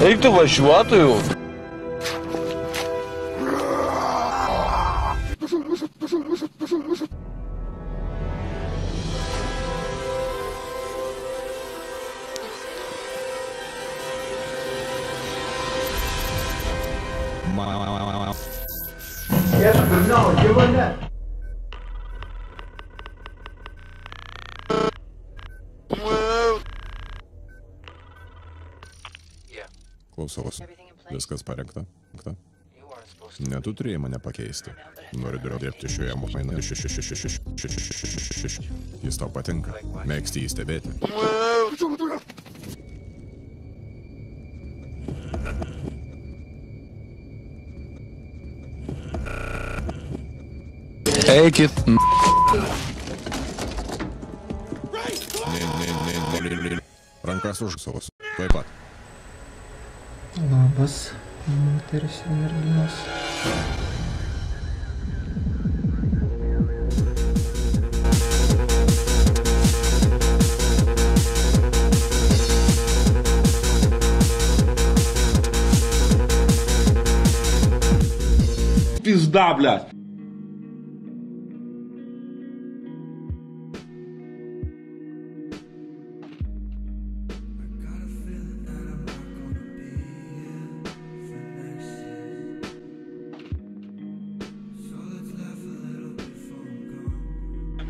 Eik tu važiuotojų. Klausavos. Viskas parengta. Ne, tu turėjai mane pakeisti. Noriu dirbti šioje mainoje. Jis tau patinka. Mėgsti jį stebėti. Eikit. Ne. Rankas už savos. Tuoj pat. Labas, moteris ir merginos. Пизда, блядь.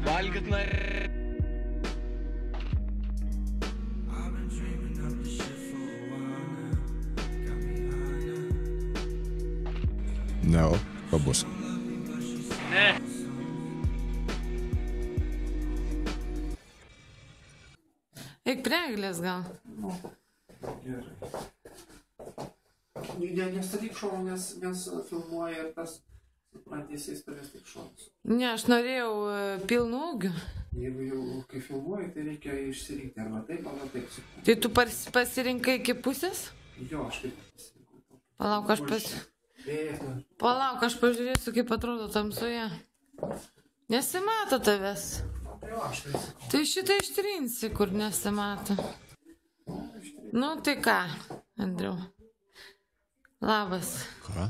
Valgyt na... Ne, o pabus. Ne. Eik prie eglės gal. Gerai. Nestatyk šono, nes filmuoja ir tas suprantysiais turės tik šonas. Ne, aš norėjau pilnų ūgių. Jeigu jau kai filmuoji, tai reikia išsirinkti arba taip, arba taip. Tai tu pasirinkai iki pusės? Jo, aš taip pasirinkau. Palauk, aš pažiūrėsiu, kaip atrodo tamsoje. Nesimato tavęs. Tai šitą ištrinsi, kur nesimato. Nu, tai ką, Andriau? Labas. Ką?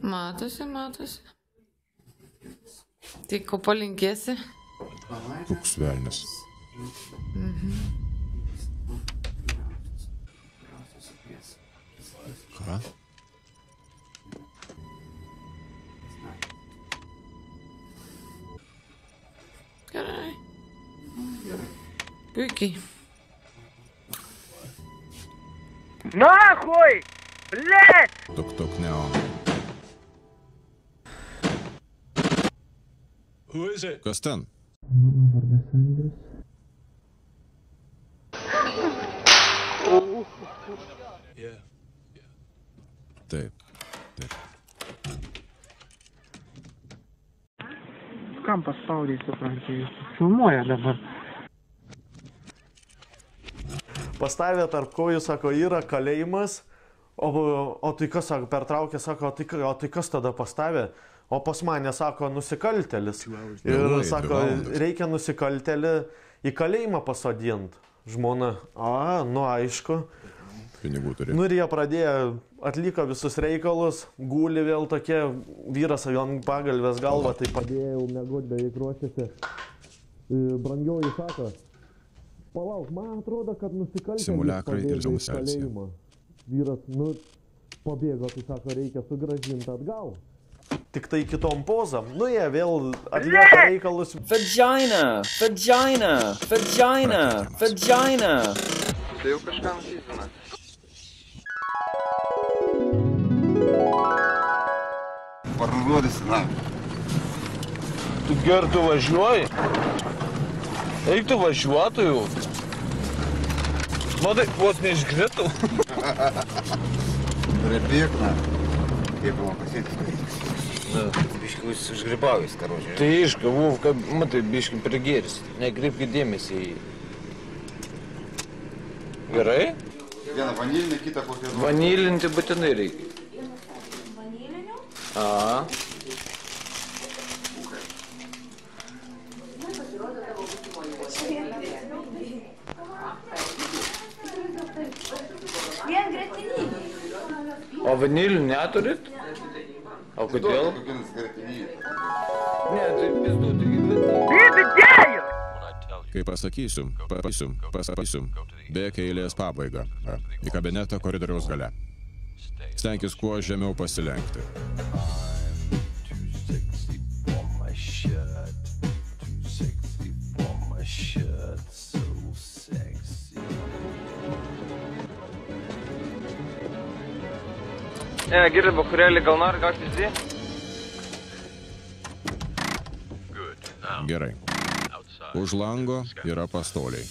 Matosi. Tai ko palinkėsi? Koks velnis. Ką? Gerai. Puikiai. Нахуй! Блядь! Tok, neo. Who is it? Kas ten? Mano vardas Andrius. Taip. Kam paspaudai, supranti, filmuoja dabar. Pastavė tarp kojų, sako, yra kalėjimas, o tai kas, sako, pertraukė, sako, o tai kas tada pastavė? O pas mane, sako, nusikaltelis. Ir, sako, reikia nusikaltelį į kalėjimą pasodinti. Žmona, nu aišku. Pinigų turi. Nu ir jie pradėjo, atliko visus reikalus, guli vėl tokie, vyras ant pagalvės galva, tai padėjau mėgoti, beveik ruošiasi. Brangioji sako, palauk, man atrodo, kad nusikaltėlis pabėgo iš kalėjimo. Vyras, pabėgo, tai sako, reikia sugrąžinti atgal. Tik tai kitom pozam. Nu jie vėl atlieka reikalus. Vagina! Tai jau kažkam įzina. Parduodasi, na. Tu gertu važiuoji? Eik tu važiuotojų. Matai, vos neišgritų. Pribėg, na. Kaip buvo pasėtis. Biškai užgribavęs, karočiui. Tai išgavau, matai, biškai prigėris. Nekreipkit dėmesį į jį. Gerai? Vieną vanilinį, kitą kokią... Vanilinti būtinai reikia. Vanilinių? A. vanilių neturit? O kodėl? Kokią cigaretę vyja. Ne, tai pizdu, taigi... Kai pasakysiu, bėk eilės pabaigą. Į kabinetą koridoriaus gale. Stenkis kuo žemiau pasilenkti. Girdai, bakurėlį, gal nori gauti pizdį? Gerai. Už lango yra pastoliai.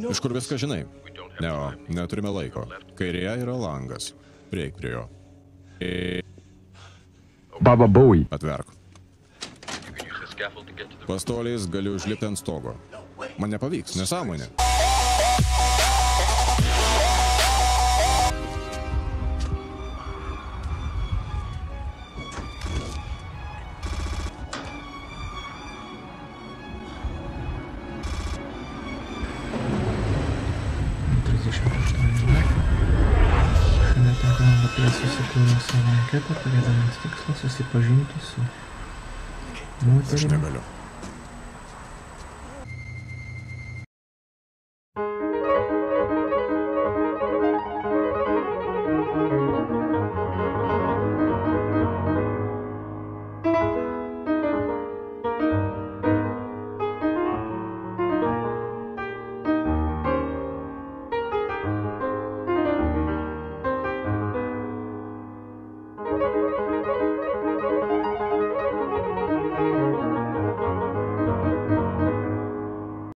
Iš kur viską žinai? Ne, neturime laiko. Kairėje yra langas. Prieik prie jo. Baba Bowie. Atverk. Pastoliais gali užlipti ant stogo. Man nepavyks, nesąmonė. Susikūrė savo anketą, turėdamas tikslą susipažinti su moterimi. Aš negaliu.